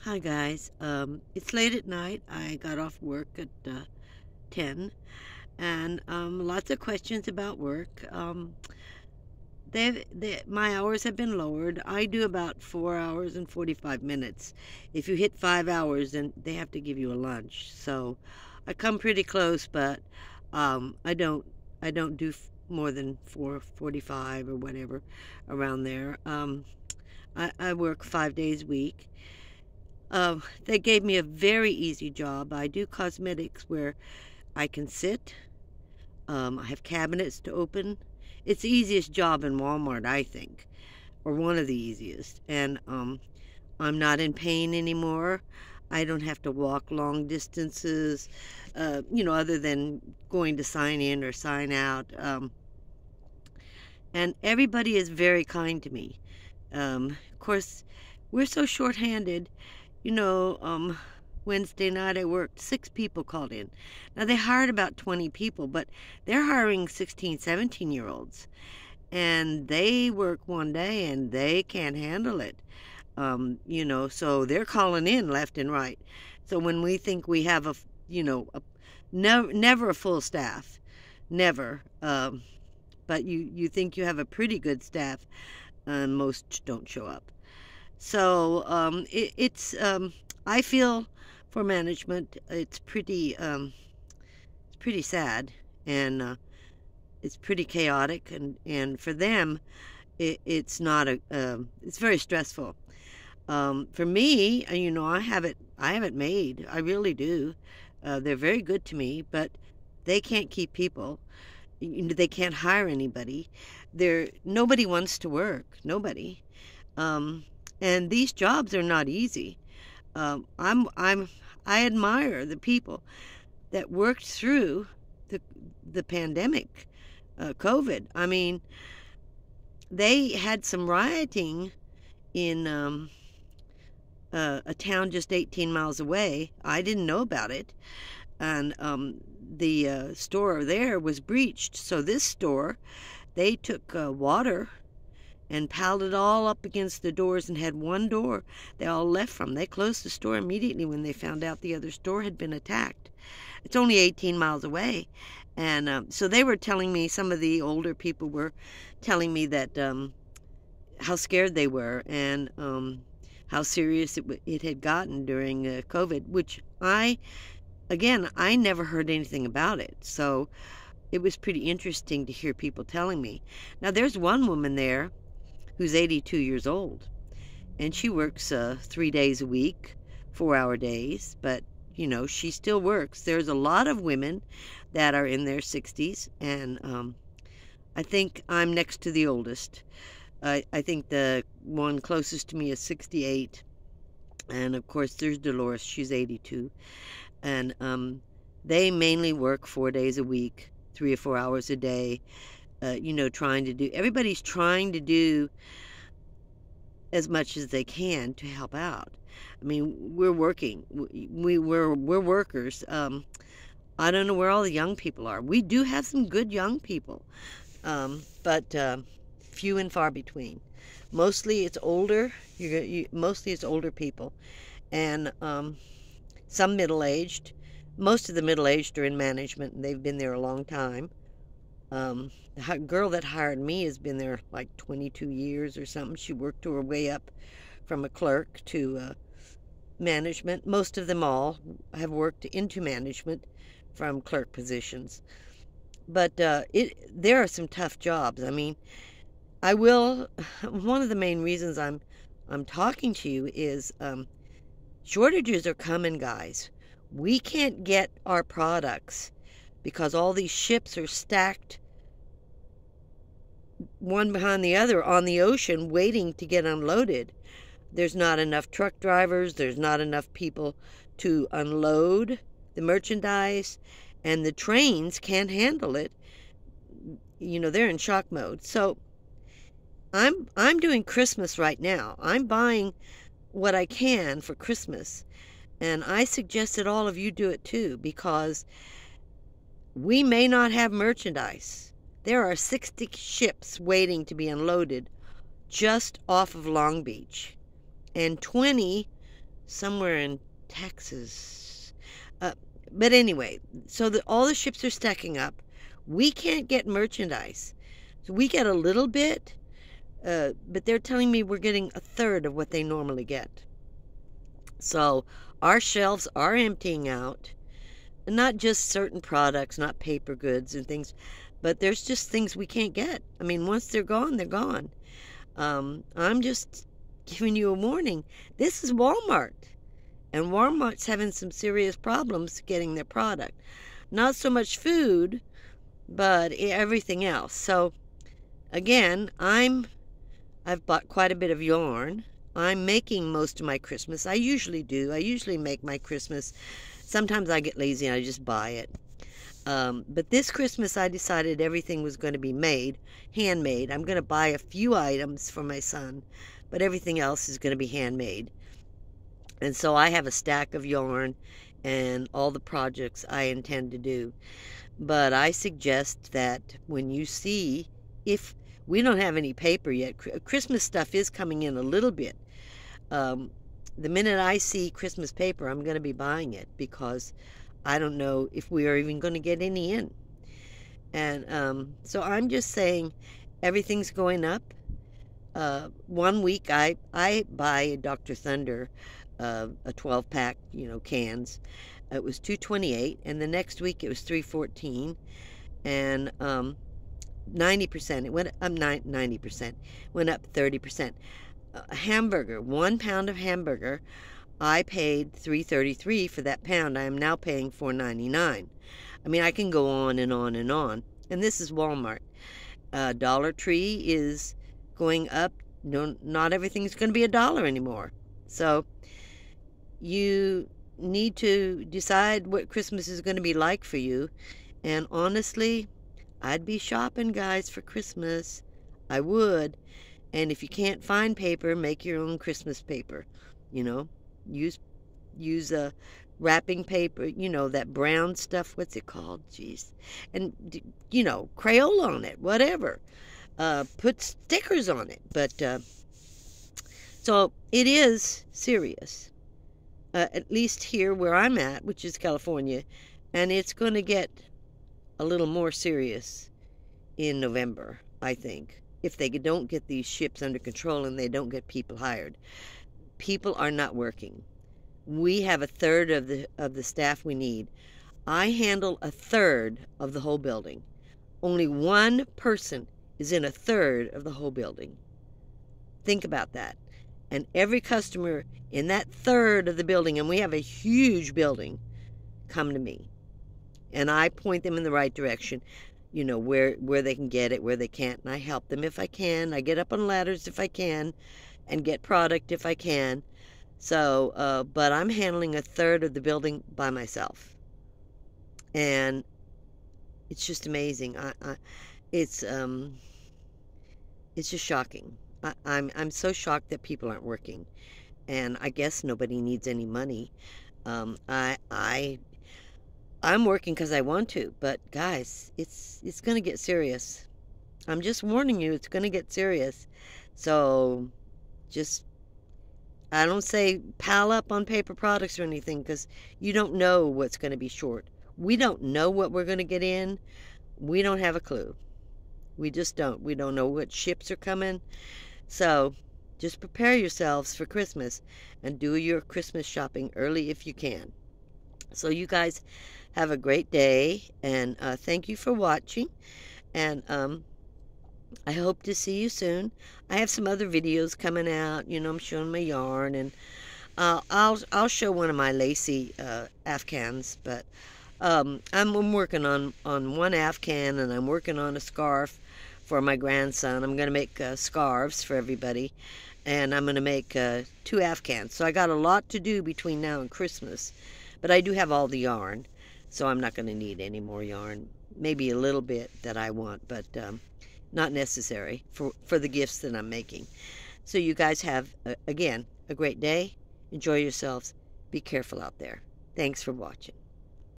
Hi guys. It's late at night. I got off work at 10 and lots of questions about work. My hours have been lowered. I do about 4 hours and 45 minutes. If you hit 5 hours, then they have to give you a lunch. So I come pretty close, but I don't do more than 4:45 or whatever around there. I work 5 days a week. They gave me a very easy job. I do cosmetics where I can sit. I have cabinets to open. It's the easiest job in Walmart, I think, or one of the easiest. And I'm not in pain anymore. I don't have to walk long distances, other than going to sign in or sign out. And everybody is very kind to me. Of course, we're so short-handed. You know, Wednesday night I worked, 6 people called in. Now they hired about 20 people, but they're hiring 16, 17-year-olds. And they work one day and they can't handle it. So they're calling in left and right. So when we think we have never a full staff, never. But you think you have a pretty good staff, and most don't show up. So I feel for management, it's pretty sad, and it's pretty chaotic, and for them, it's not it's very stressful. For me, I have it made. I really do. They're very good to me, but they can't keep people. They can't hire anybody. Nobody wants to work. Nobody. And these jobs are not easy. I admire the people that worked through the pandemic, COVID. I mean, they had some rioting in a town just 18 miles away. I didn't know about it, and the store there was breached. So this store, they took water and piled it all up against the doors and had one door they all left from. They closed the store immediately when they found out the other store had been attacked. It's only 18 miles away. And so they were telling me, some of the older people were telling me that how scared they were, and how serious it had gotten during COVID, which I never heard anything about it. So it was pretty interesting to hear people telling me. Now, there's one woman there who's 82 years old, and she works 3 days a week, 4-hour days, but she still works. There's a lot of women that are in their 60s, and I think I'm next to the oldest. I think the one closest to me is 68, and of course there's Dolores. She's 82, and they mainly work 4 days a week, 3 or 4 hours a day. Everybody's trying to do as much as they can to help out. I mean, we're working. We're workers. I don't know where all the young people are. We do have some good young people, but few and far between. Mostly it's older. Mostly it's older people, and some middle-aged. Most of the middle-aged are in management, and they've been there a long time. The girl that hired me has been there like 22 years or something. She worked her way up from a clerk to management. Most of them all have worked into management from clerk positions. But there are some tough jobs. I mean, one of the main reasons I'm talking to you is shortages are coming, guys. We can't get our products because all these ships are stacked one behind the other on the ocean waiting to get unloaded. There's not enough truck drivers. There's not enough people to unload the merchandise, and the trains can't handle it. They're in shock mode. So I'm doing Christmas right now. I'm buying what I can for Christmas, and I suggest that all of you do it too, because we may not have merchandise. There are 60 ships waiting to be unloaded just off of Long Beach, and 20 somewhere in Texas. Uh, but anyway, so all the ships are stacking up. We can't get merchandise. So we get a little bit, but they're telling me we're getting a third of what they normally get. So our shelves are emptying out. Not just certain products, not paper goods and things, but there's just things we can't get. I mean, once they're gone, they're gone. I'm just giving you a warning. This is Walmart, and Walmart's having some serious problems getting their product. Not so much food, but everything else. So, again, I've bought quite a bit of yarn. I'm making most of my Christmas. I usually do. I usually make my Christmas. Sometimes I get lazy and I just buy it. But this Christmas I decided everything was going to be made, handmade. I'm going to buy a few items for my son, but everything else is going to be handmade. And so I have a stack of yarn and all the projects I intend to do. But I suggest that when you see, if we don't have any paper yet, Christmas stuff is coming in a little bit. The minute I see Christmas paper, I'm going to be buying it because I don't know if we are even going to get any in. And so I'm just saying everything's going up. 1 week I buy Dr. Thunder, a 12-pack, cans. It was $2.28, and the next week it was $3.14, and 90%. It went up 90%. Went up 30%. A hamburger, 1 pound of hamburger, I paid $3.33 for that pound. I am now paying $4.99. I mean, I can go on and on and on. And this is Walmart. Dollar Tree is going up. No, not everything's going to be $1 anymore. So you need to decide what Christmas is going to be like for you. And honestly, I'd be shopping, guys, for Christmas. I would. And if you can't find paper, make your own Christmas paper. Use a wrapping paper, that brown stuff. What's it called? Jeez. And, Crayola on it, whatever. Put stickers on it. But, so it is serious. At least here where I'm at, which is California. And it's going to get a little more serious in November, I think, if they don't get these ships under control and they don't get people hired. People are not working. We have a third of the staff we need. I handle a third of the whole building. Only one person is in a third of the whole building. Think about that. And every customer in that third of the building, and we have a huge building, come to me. And I point them in the right direction, where they can get it, where they can't, and I help them if I can. I get up on ladders if I can, and get product if I can. So, but I'm handling a third of the building by myself. And it's just amazing. It's just shocking. I'm so shocked that people aren't working. And I guess nobody needs any money. I'm working because I want to, but guys, it's going to get serious. I'm just warning you, it's going to get serious. So I don't say pile up on paper products or anything, because you don't know what's going to be short. We don't know what we're going to get in. We don't have a clue. We just don't. We don't know what ships are coming. So just prepare yourselves for Christmas and do your Christmas shopping early if you can. So you guys have a great day, and thank you for watching, and I hope to see you soon. I have some other videos coming out. I'm showing my yarn, and I'll show one of my lacy afghans, but I'm working on one afghan, and I'm working on a scarf for my grandson. I'm going to make scarves for everybody, and I'm going to make 2 afghans. So I got a lot to do between now and Christmas, but I do have all the yarn. So I'm not going to need any more yarn. Maybe a little bit that I want, but not necessary for the gifts that I'm making. So you guys have, again, a great day. Enjoy yourselves. Be careful out there. Thanks for watching.